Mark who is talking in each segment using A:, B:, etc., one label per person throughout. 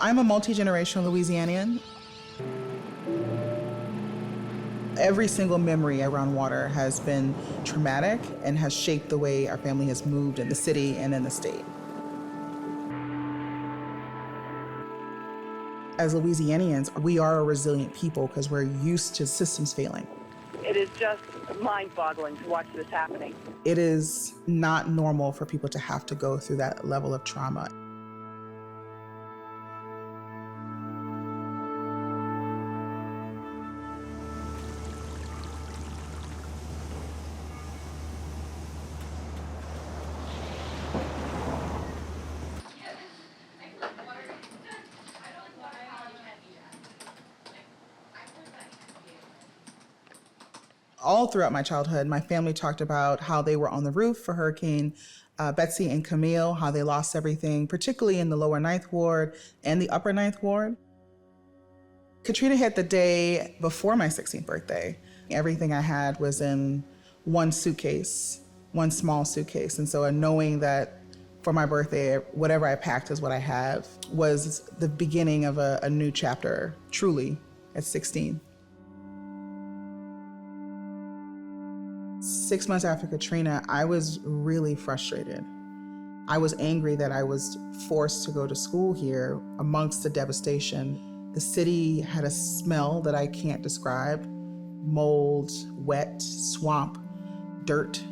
A: I'm a multi-generational Louisianian. Every single memory around water has been traumatic and has shaped the way our family has moved in the city and in the state. As Louisianians, we are a resilient people because we're used to systems failing.
B: It is just mind-boggling to watch this happening.
A: It is not normal for people to have to go through that level of trauma. All throughout my childhood, my family talked about how they were on the roof for Hurricane Betsy and Camille, how they lost everything, particularly in the lower Ninth Ward and the upper Ninth Ward. Katrina hit the day before my 16th birthday. Everything I had was in one suitcase, one small suitcase. And so knowing that for my birthday, whatever I packed is what I have was the beginning of a new chapter, truly, at 16. 6 months after Katrina, I was really frustrated. I was angry that I was forced to go to school here amongst the devastation. The city had a smell that I can't describe: mold, wet, swamp, dirt,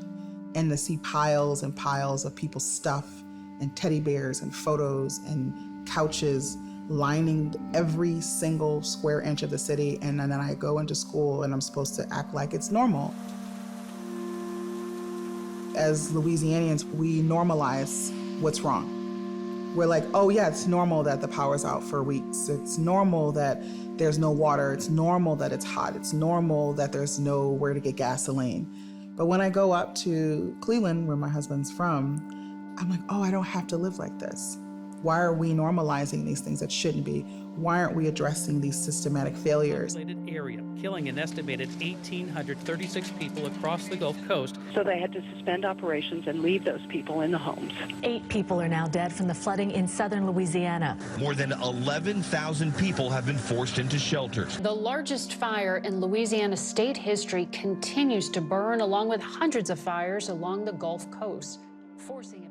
A: and to see piles and piles of people's stuff and teddy bears and photos and couches lining every single square inch of the city. And then I go into school and I'm supposed to act like it's normal. As Louisianians, we normalize what's wrong. We're like, oh yeah, it's normal that the power's out for weeks. It's normal that there's no water. It's normal that it's hot. It's normal that there's nowhere to get gasoline. But when I go up to Cleveland, where my husband's from, I'm like, oh, I don't have to live like this. Why are we normalizing these things that shouldn't be? Why aren't we addressing these systematic failures?
C: Area, killing an estimated 1,836 people across the Gulf Coast.
B: So they had to suspend operations and leave those people in the homes.
D: 8 people are now dead from the flooding in southern Louisiana.
E: More than 11,000 people have been forced into shelters.
F: The largest fire in Louisiana state history continues to burn, along with hundreds of fires along the Gulf Coast, forcing evacuations.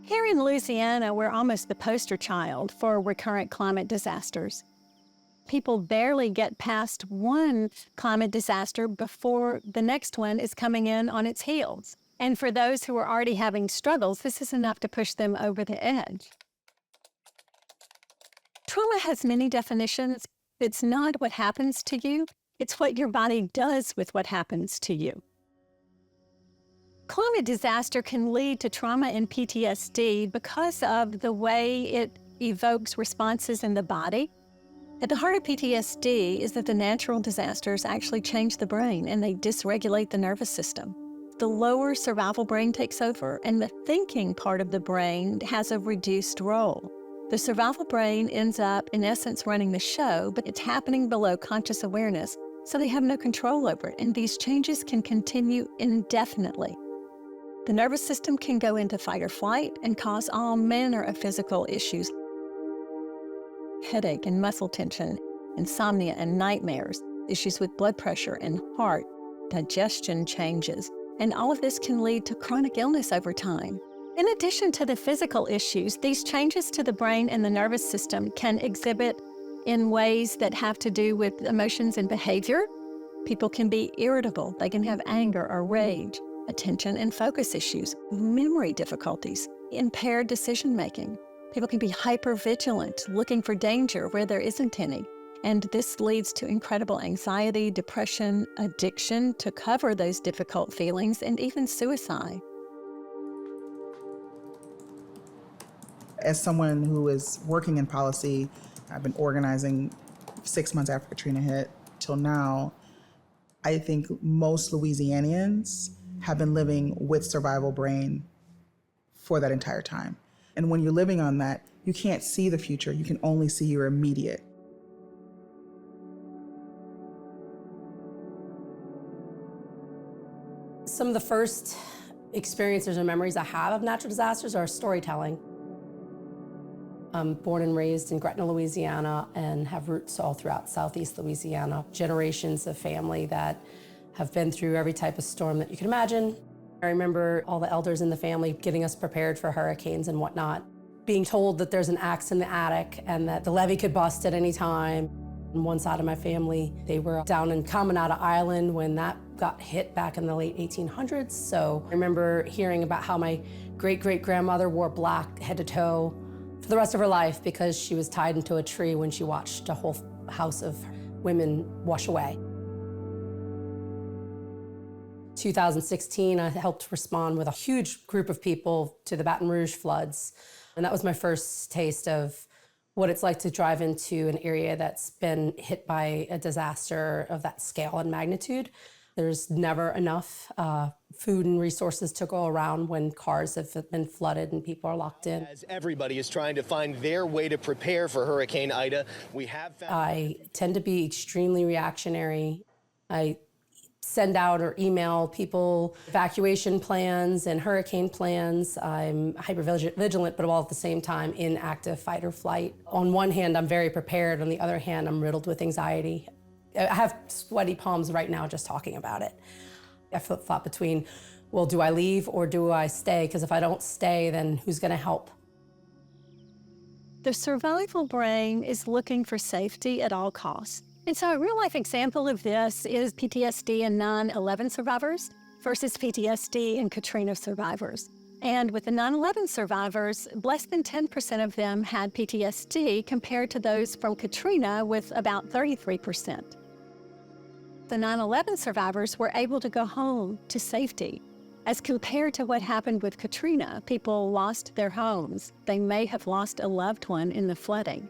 G: Here in Louisiana, we're almost the poster child for recurrent climate disasters. People barely get past one climate disaster before the next one is coming in on its heels. And for those who are already having struggles, this is enough to push them over the edge. Trauma has many definitions. It's not what happens to you, it's what your body does with what happens to you. Climate disaster can lead to trauma and PTSD because of the way it evokes responses in the body. At the heart of PTSD is that the natural disasters actually change the brain and they dysregulate the nervous system. The lower survival brain takes over and the thinking part of the brain has a reduced role. The survival brain ends up, in essence, running the show, but it's happening below conscious awareness, so they have no control over it, and these changes can continue indefinitely. The nervous system can go into fight or flight and cause all manner of physical issues: headache and muscle tension, insomnia and nightmares, issues with blood pressure and heart, digestion changes, and all of this can lead to chronic illness over time. In addition to the physical issues, these changes to the brain and the nervous system can exhibit in ways that have to do with emotions and behavior. People can be irritable, they can have anger or rage, attention and focus issues, memory difficulties, impaired decision-making. People can be hypervigilant, looking for danger where there isn't any. And this leads to incredible anxiety, depression, addiction to cover those difficult feelings, and even suicide.
A: As someone who is working in policy, I've been organizing 6 months after Katrina hit till now. I think most Louisianians have been living with survival brain for that entire time. And when you're living on that, you can't see the future. You can only see your immediate.
H: Some of the first experiences or memories I have of natural disasters are storytelling. I'm born and raised in Gretna, Louisiana, and have roots all throughout Southeast Louisiana. Generations of family that have been through every type of storm that you can imagine. I remember all the elders in the family getting us prepared for hurricanes and whatnot. Being told that there's an axe in the attic and that the levee could bust at any time. On one side of my family, they were down in Caminada Island when that got hit back in the late 1800s. So I remember hearing about how my great-great-grandmother wore black head to toe for the rest of her life because she was tied into a tree when she watched a whole house of women wash away. 2016, I helped respond with a huge group of people to the Baton Rouge floods. And that was my first taste of what it's like to drive into an area that's been hit by a disaster of that scale and magnitude. There's never enough food and resources to go around when cars have been flooded and people are locked in.
I: As everybody is trying to find their way to prepare for Hurricane Ida, we have found...
H: I tend to be extremely reactionary. I send out or email people evacuation plans and hurricane plans. I'm hyper-vigilant, but all at the same time in active fight or flight. On one hand, I'm very prepared. On the other hand, I'm riddled with anxiety. I have sweaty palms right now just talking about it. I flip-flop between, well, do I leave or do I stay? Because if I don't stay, then who's going to help?
G: The survival brain is looking for safety at all costs. And so a real-life example of this is PTSD in 9/11 survivors versus PTSD in Katrina survivors. And with the 9/11 survivors, less than 10% of them had PTSD compared to those from Katrina with about 33%. The 9/11 survivors were able to go home to safety. As compared to what happened with Katrina, people lost their homes. They may have lost a loved one in the flooding.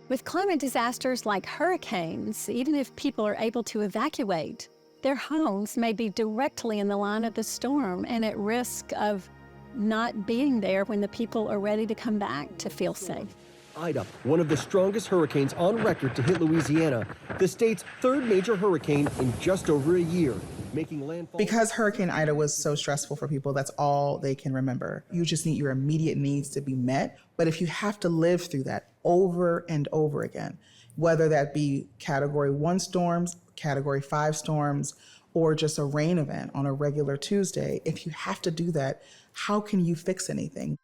G: With climate disasters like hurricanes, even if people are able to evacuate, their homes may be directly in the line of the storm and at risk of not being there when the people are ready to come back to feel safe.
J: Ida, one of the strongest hurricanes on record to hit Louisiana, the state's third major hurricane in just over a year, making landfall.
A: Because Hurricane Ida was so stressful for people, that's all they can remember. You just need your immediate needs to be met. But if you have to live through that over and over again, whether that be Category 1 storms, Category 5 storms, or just a rain event on a regular Tuesday, if you have to do that, how can you fix anything?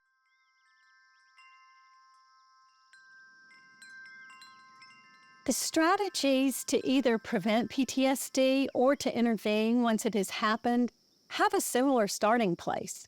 G: The strategies to either prevent PTSD or to intervene once it has happened have a similar starting place.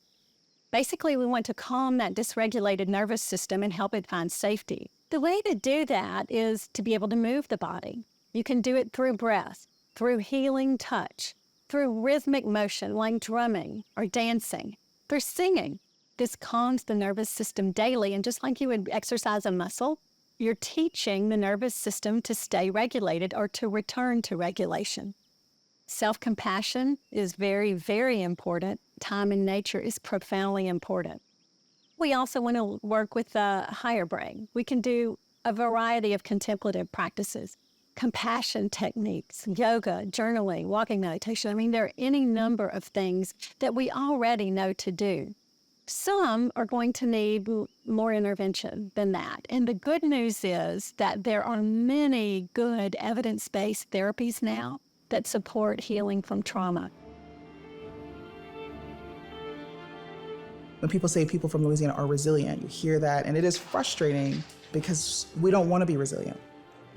G: Basically, we want to calm that dysregulated nervous system and help it find safety. The way to do that is to be able to move the body. You can do it through breath, through healing touch, through rhythmic motion like drumming or dancing, through singing. This calms the nervous system daily, and just like you would exercise a muscle, you're teaching the nervous system to stay regulated or to return to regulation. Self-compassion is very, very important. Time in nature is profoundly important. We also want to work with the higher brain. We can do a variety of contemplative practices, compassion techniques, yoga, journaling, walking meditation. I mean, there are any number of things that we already know to do. Some are going to need more intervention than that. And the good news is that there are many good evidence-based therapies now that support healing from trauma.
A: When people say people from Louisiana are resilient, you hear that, and it is frustrating because we don't want to be resilient.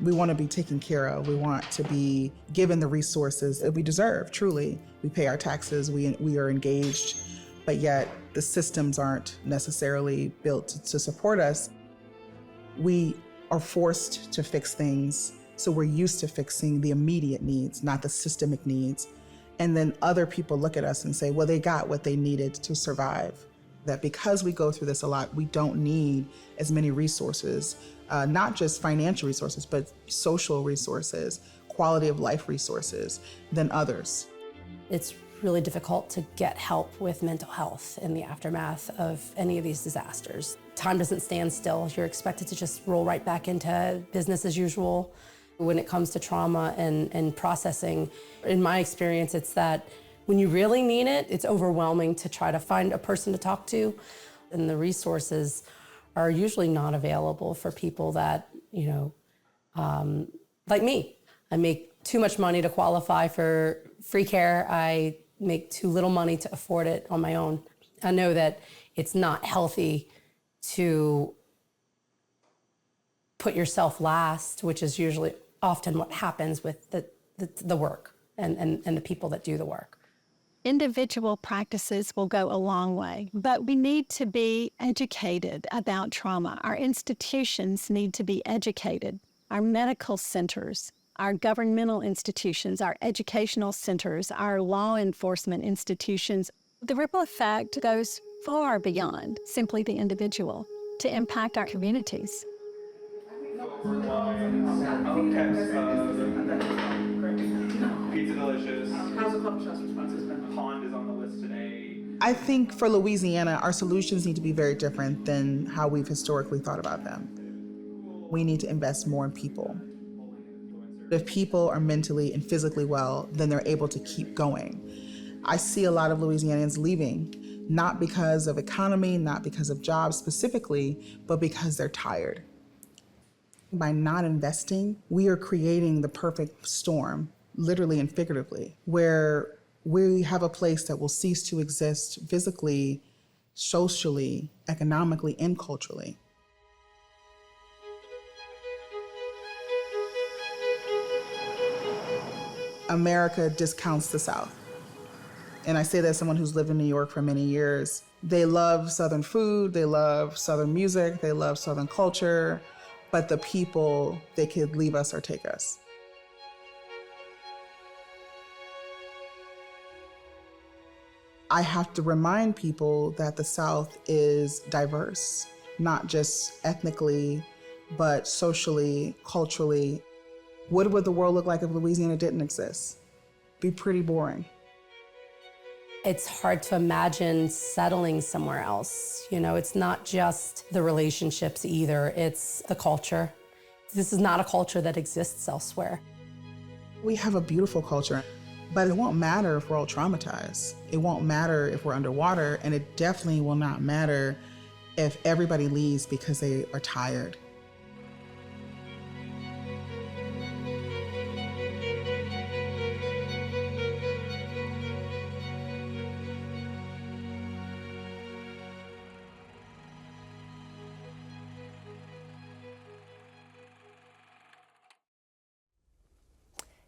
A: We want to be taken care of. We want to be given the resources that we deserve, truly. We pay our taxes, we are engaged, but yet the systems aren't necessarily built to support us. We are forced to fix things, so we're used to fixing the immediate needs, not the systemic needs. And then other people look at us and say, well, they got what they needed to survive. That because we go through this a lot, we don't need as many resources, not just financial resources, but social resources, quality of life resources than others.
H: It's really difficult to get help with mental health in the aftermath of any of these disasters. Time doesn't stand still. You're expected to just roll right back into business as usual. When it comes to trauma and processing, in my experience, it's that when you really need it, it's overwhelming to try to find a person to talk to. And the resources are usually not available for people that, like me. I make too much money to qualify for free care. I make too little money to afford it on my own. I know that it's not healthy to put yourself last, which is usually often what happens with the work and the people that do the work.
G: Individual practices will go a long way, but we need to be educated about trauma. Our institutions need to be educated. Our medical centers, our governmental institutions, our educational centers, our law enforcement institutions. The ripple effect goes far beyond simply the individual to impact our communities.
K: Pizza delicious. How's the club trust responses been? Pond is on the list today.
A: I think for Louisiana, our solutions need to be very different than how we've historically thought about them. We need to invest more in people. If people are mentally and physically well, then they're able to keep going. I see a lot of Louisianians leaving, not because of economy, not because of jobs specifically, but because they're tired. By not investing, we are creating the perfect storm, literally and figuratively, where we have a place that will cease to exist physically, socially, economically, and culturally. America discounts the South. And I say that as someone who's lived in New York for many years. They love Southern food, they love Southern music, they love Southern culture, but the people, they could leave us or take us. I have to remind people that the South is diverse, not just ethnically, but socially, culturally. What would the world look like if Louisiana didn't exist? Be pretty boring.
H: It's hard to imagine settling somewhere else. It's not just the relationships either, it's the culture. This is not a culture that exists elsewhere.
A: We have a beautiful culture, but it won't matter if we're all traumatized. It won't matter if we're underwater, and it definitely will not matter if everybody leaves because they are tired.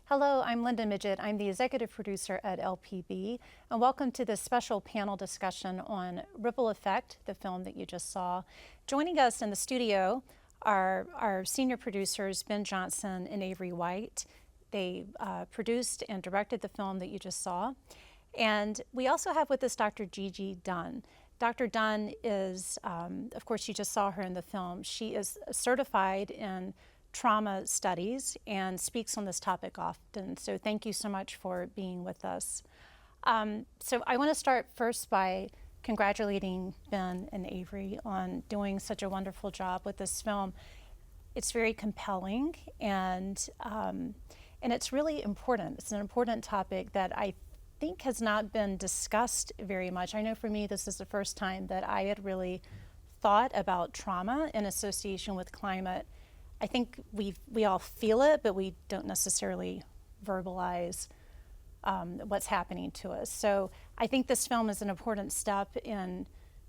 L: Hello, I'm Linda Midget. I'm the executive producer at LPB, and welcome to this special panel discussion on Ripple Effect, the film that you just saw. Joining us in the studio are our senior producers, Ben Johnson and Avery White. They produced and directed the film that you just saw. And we also have with us Dr. Gigi Dunn. Dr. Dunn is, of course, you just saw her in the film. She is certified in trauma studies and speaks on this topic often. So thank you so much for being with us. So I want to start first by congratulating Ben and Avery on doing such a wonderful job with this film. It's very compelling and it's really important. It's an important topic that I think has not been discussed very much. I know for me, this is the first time that I had really thought about trauma in association with climate. I think we all feel it, but we don't necessarily verbalize what's happening to us. So I think this film is an important step in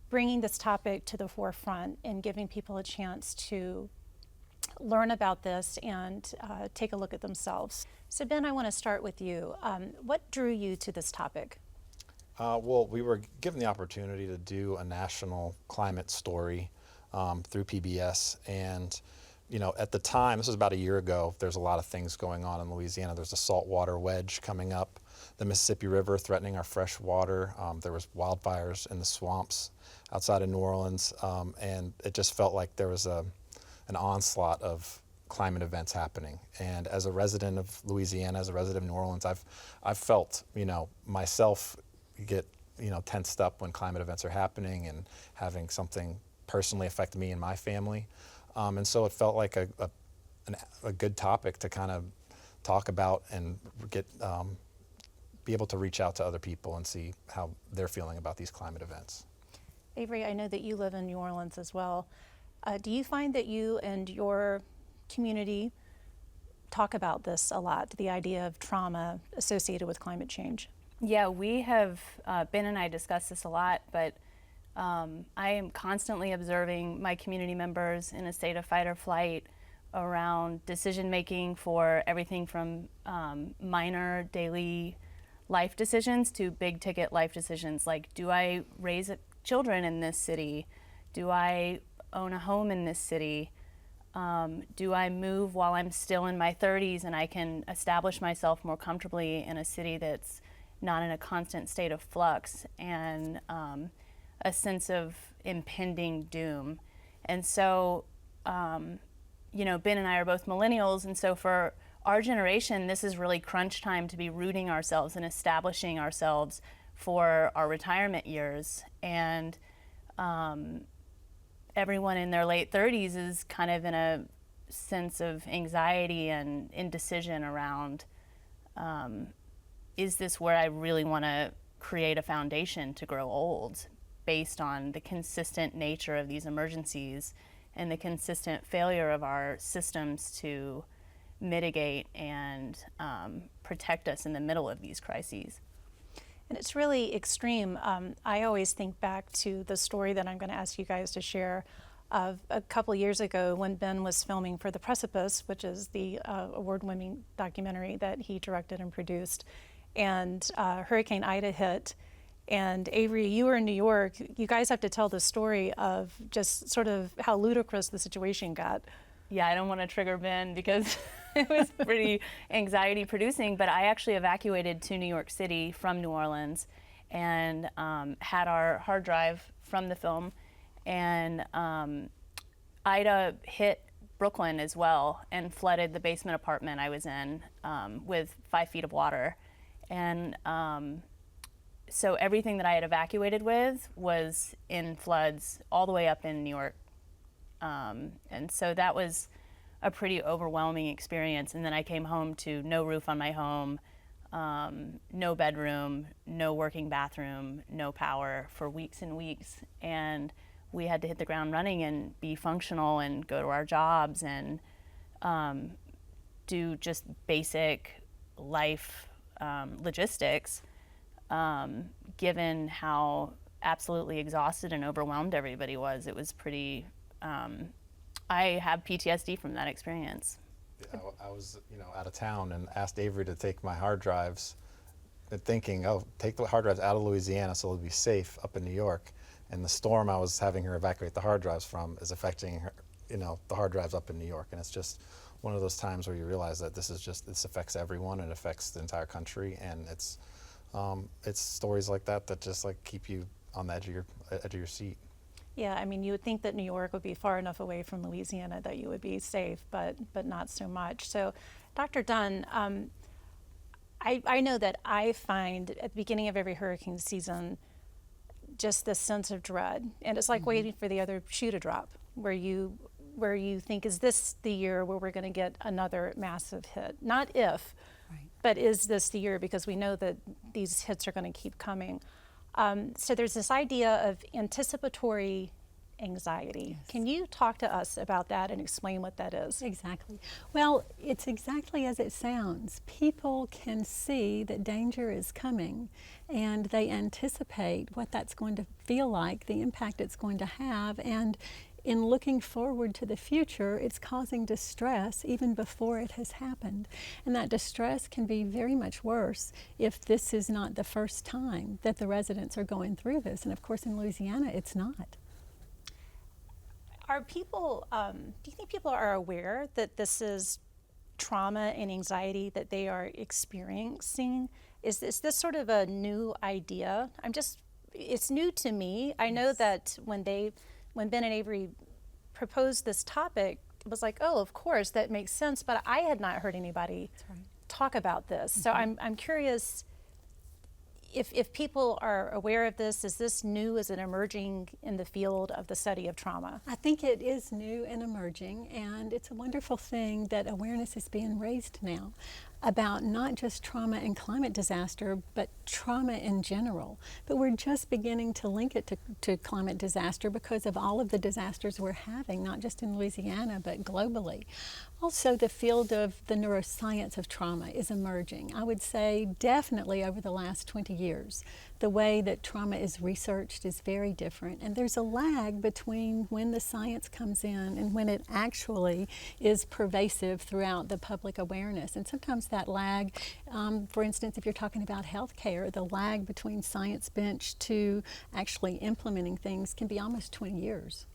L: bringing this topic to the forefront and giving people a chance to learn about this and take a look at themselves. So Ben, I want to start with you. What drew you to this topic?
M: Well, we were given the opportunity to do a national climate story through PBS, and at the time, this was about a year ago, there's a lot of things going on in Louisiana. There's a saltwater wedge coming up, the Mississippi River threatening our fresh water. There was wildfires in the swamps outside of New Orleans, and it just felt like there was an onslaught of climate events happening. And as a resident of Louisiana, as a resident of New Orleans, I've felt, myself get, tensed up when climate events are happening and having something personally affect me and my family. And so it felt like a good topic to kind of talk about and be able to reach out to other people and see how they're feeling about these climate events.
L: Avery, I know that you live in New Orleans as well. Do you find that you and your community talk about this a lot, the idea of trauma associated with climate change?
N: Yeah, we have, Ben and I discuss this a lot, but I am constantly observing my community members in a state of fight or flight around decision making for everything from minor daily life decisions to big ticket life decisions, like do I raise children in this city? Do I own a home in this city? Do I move while I'm still in my 30s and I can establish myself more comfortably in a city that's not in a constant state of flux and a sense of impending doom? And so, you know, Ben and I are both millennials, and so for our generation, this is really crunch time to be rooting ourselves and establishing ourselves for our retirement years. And everyone in their late 30s is kind of in a sense of anxiety and indecision around, is this where I really want to create a foundation to grow old, based on the consistent nature of these emergencies and the consistent failure of our systems to mitigate and protect us in the middle of these crises.
L: And it's really extreme. I always think back to the story that I'm going to ask you guys to share of a couple years ago when Ben was filming for The Precipice, which is the award-winning documentary that he directed and produced. And Hurricane Ida hit. And Avery, you were in New York. You guys have to tell the story of just sort of how ludicrous the situation got.
N: Yeah, I don't want to trigger Ben because it was pretty anxiety producing, but I actually evacuated to New York City from New Orleans and had our hard drive from the film. And Ida hit Brooklyn as well and flooded the basement apartment I was in with 5 feet of water. And so everything that I had evacuated with was in floods all the way up in New York. And so that was a pretty overwhelming experience. And then I came home to no roof on my home, no bedroom, no working bathroom, no power for weeks and weeks. And we had to hit the ground running and be functional and go to our jobs and do just basic life logistics, given how absolutely exhausted and overwhelmed everybody was. It was pretty, I have PTSD from that experience.
M: Yeah, I was, out of town and asked Avery to take my hard drives, thinking, oh, take the hard drives out of Louisiana so they'll be safe up in New York. And the storm I was having her evacuate the hard drives from is affecting her, the hard drives up in New York. And it's just one of those times where you realize that this affects everyone and affects the entire country. And it's stories like that that just keep you on the edge of your seat.
L: Yeah, I mean, you would think that New York would be far enough away from Louisiana that you would be safe, but not so much. So, Dr. Dunn, I know that I find at the beginning of every hurricane season just this sense of dread, and it's like waiting for the other shoe to drop, where you think, is this the year where we're going to get another massive hit? Not if, but is this the year? Because we know that these hits are going to keep coming. So there's this idea of anticipatory anxiety. Yes. Can you talk to us about that and explain what that is?
G: Exactly. Well, it's exactly as it sounds. People can see that danger is coming and they anticipate what that's going to feel like, the impact it's going to have, and in looking forward to the future, it's causing distress even before it has happened. And that distress can be very much worse if this is not the first time that the residents are going through this. And of course, in Louisiana, it's not.
L: Are people, do you think people are aware that this is trauma and anxiety that they are experiencing? Is this sort of a new idea? It's new to me. I know that when Ben and Avery proposed this topic, it was like, oh, of course, that makes sense, but I had not heard anybody talk about this. So I'm curious if people are aware of this. Is this new? Is it emerging in the field of the study of trauma?
G: I think it is new and emerging, and it's a wonderful thing that awareness is being raised now. about not just trauma and climate disaster, but trauma in general. But we're just beginning to link it to climate disaster because of all of the disasters we're having, not just in Louisiana, but globally. Also, the field of the neuroscience of trauma is emerging. I would say definitely over the last 20 years. The way that trauma is researched is very different, and there's a lag between when the science comes in and when it actually is pervasive throughout the public awareness. And sometimes that lag, for instance, if you're talking about healthcare, the lag between science bench to actually implementing things can be almost 20 years.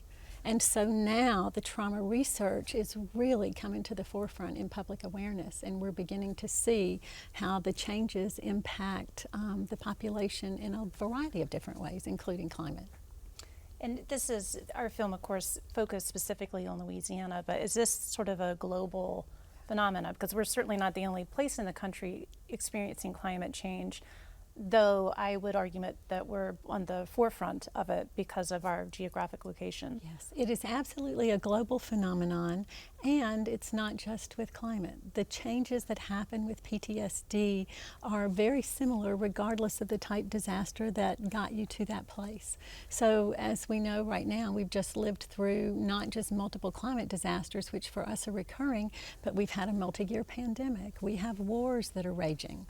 G: And so now the trauma research is really coming to the forefront in public awareness, and we're beginning to see how the changes impact the population in a variety of different ways, including climate.
L: And this is, our film, of course, focused specifically on Louisiana, but is this sort of a global phenomenon? Because we're certainly not the only place in the country experiencing climate change, though I would argue that we're on the forefront of it because of our geographic location.
G: Yes, it is absolutely a global phenomenon, and it's not just with climate. The changes that happen with PTSD are very similar regardless of the type disaster that got you to that place. So as we know right now, we've just lived through not just multiple climate disasters, which for us are recurring, but we've had a multi-year pandemic. We have wars that are raging.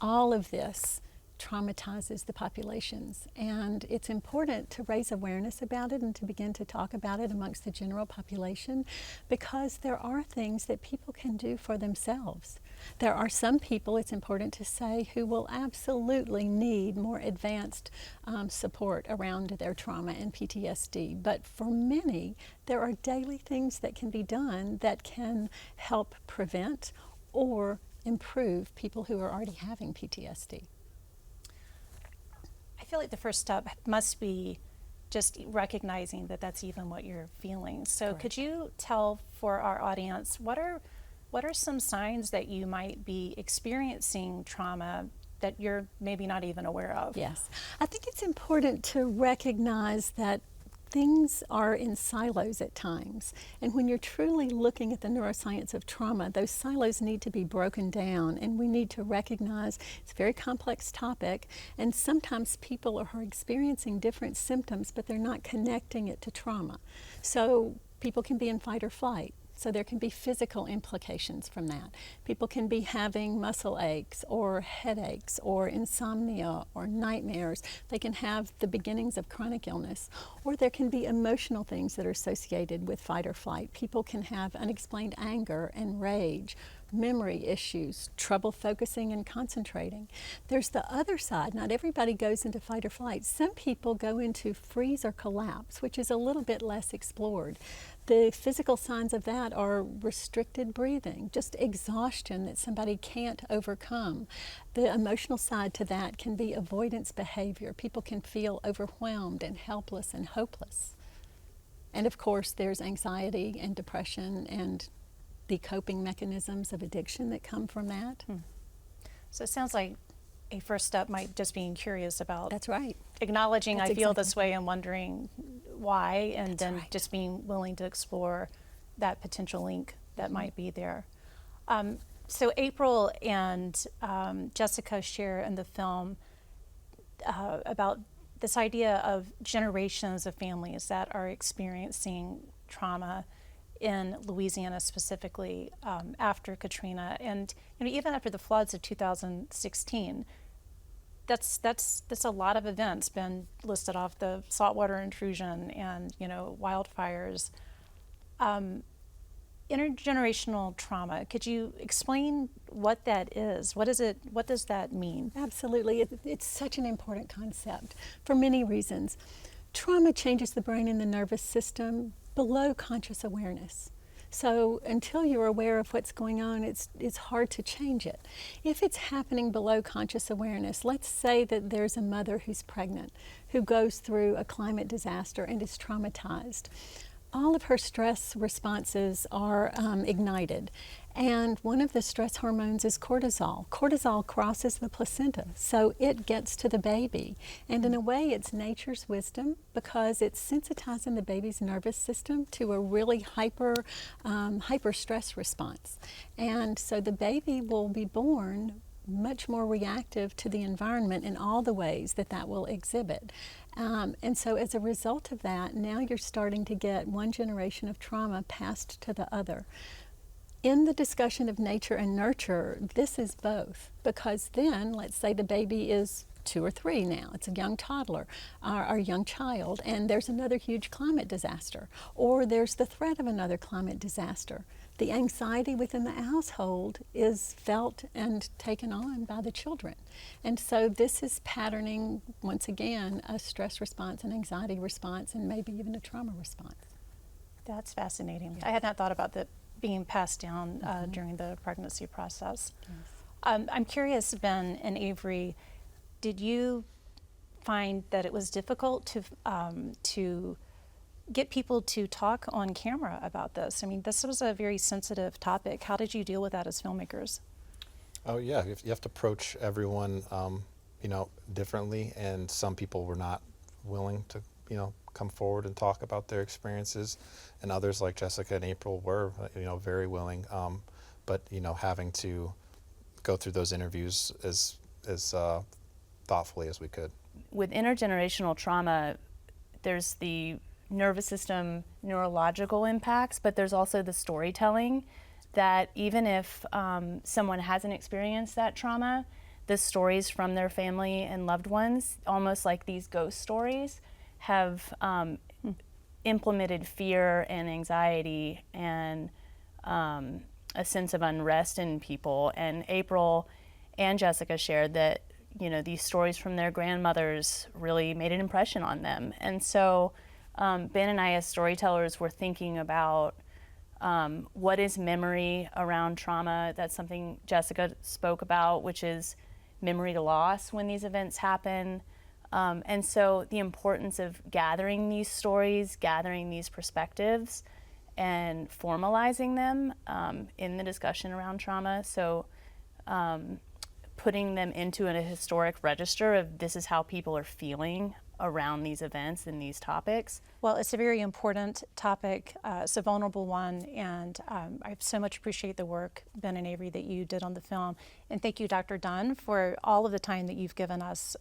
G: All of this traumatizes the populations, and it's important to raise awareness about it and to begin to talk about it amongst the general population, because there are things that people can do for themselves. There are some people, it's important to say, who will absolutely need more advanced support around their trauma and PTSD, but for many there are daily things that can be done that can help prevent or improve people who are already having PTSD.
L: I feel like the first step must be just recognizing that that's even what you're feeling. So correct. Could you tell for our audience, what are some signs that you might be experiencing trauma that you're maybe not even aware of?
G: Yes, I think it's important to recognize that things are in silos at times, and when you're truly looking at the neuroscience of trauma, those silos need to be broken down, and we need to recognize it's a very complex topic, and sometimes people are experiencing different symptoms, but they're not connecting it to trauma. So people can be in fight or flight. So there can be physical implications from that. People can be having muscle aches or headaches or insomnia or nightmares. They can have the beginnings of chronic illness, or there can be emotional things that are associated with fight or flight. People can have unexplained anger and rage, memory issues, trouble focusing and concentrating. There's the other side. Not everybody goes into fight or flight. Some people go into freeze or collapse, which is a little bit less explored. The physical signs of that are restricted breathing, just exhaustion that somebody can't overcome. The emotional side to that can be avoidance behavior. People can feel overwhelmed and helpless and hopeless. And of course, there's anxiety and depression and the coping mechanisms of addiction that come from that.
L: So it sounds like a first step might just being curious about.
G: That's right.
L: Acknowledging
G: That's
L: I feel
G: exactly.
L: this way and wondering why, and
G: That's
L: then
G: right.
L: just being willing to explore that potential link that might be there. So April and Jessica share in the film about this idea of generations of families that are experiencing trauma in Louisiana specifically after Katrina, and even after the floods of 2016. That's a lot of events been listed off, the saltwater intrusion and wildfires. Intergenerational trauma. Could you explain what that is? What is it? What does that mean?
G: Absolutely. It's such an important concept for many reasons. Trauma changes the brain and the nervous system below conscious awareness. So until you're aware of what's going on, it's hard to change it. If it's happening below conscious awareness, let's say that there's a mother who's pregnant, who goes through a climate disaster and is traumatized. all of her stress responses are ignited. And one of the stress hormones is cortisol. Cortisol crosses the placenta, so it gets to the baby. And in a way, it's nature's wisdom because it's sensitizing the baby's nervous system to a really hyper stress response. And so the baby will be born much more reactive to the environment in all the ways that that will exhibit. And so as a result of that, now you're starting to get one generation of trauma passed to the other. In the discussion of nature and nurture, this is both, because then, let's say the baby is 2 or 3 now, it's a young toddler or young child, and there's another huge climate disaster, or there's the threat of another climate disaster. The anxiety within the household is felt and taken on by the children. And so this is patterning, once again, a stress response, an anxiety response, and maybe even a trauma response.
L: That's fascinating. I had not thought about that being passed down during the pregnancy process. Yes. I'm curious, Ben and Avery, did you find that it was difficult to get people to talk on camera about this? I mean, this was a very sensitive topic. How did you deal with that as filmmakers?
M: Oh yeah, you have to approach everyone, differently, and some people were not willing to, come forward and talk about their experiences, and others like Jessica and April were, very willing. But having to go through those interviews as thoughtfully as we could. With intergenerational trauma, there's the nervous system neurological impacts, but there's also the storytelling that even if someone hasn't experienced that trauma, the stories from their family and loved ones, almost like these ghost stories, have implemented fear and anxiety and a sense of unrest in people. And April and Jessica shared that, these stories from their grandmothers really made an impression on them. And so Ben and I as storytellers were thinking about what is memory around trauma. That's something Jessica spoke about, which is memory loss when these events happen. And so the importance of gathering these stories, gathering these perspectives, and formalizing them in the discussion around trauma. So putting them into a historic register of this is how people are feeling around these events and these topics.
L: Well, it's a very important topic. It's a vulnerable one, and I so much appreciate the work, Ben and Avery, that you did on the film. And thank you, Dr. Dunn, for all of the time that you've given us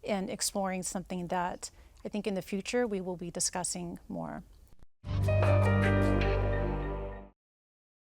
L: in exploring something that I think in the future we will be discussing more.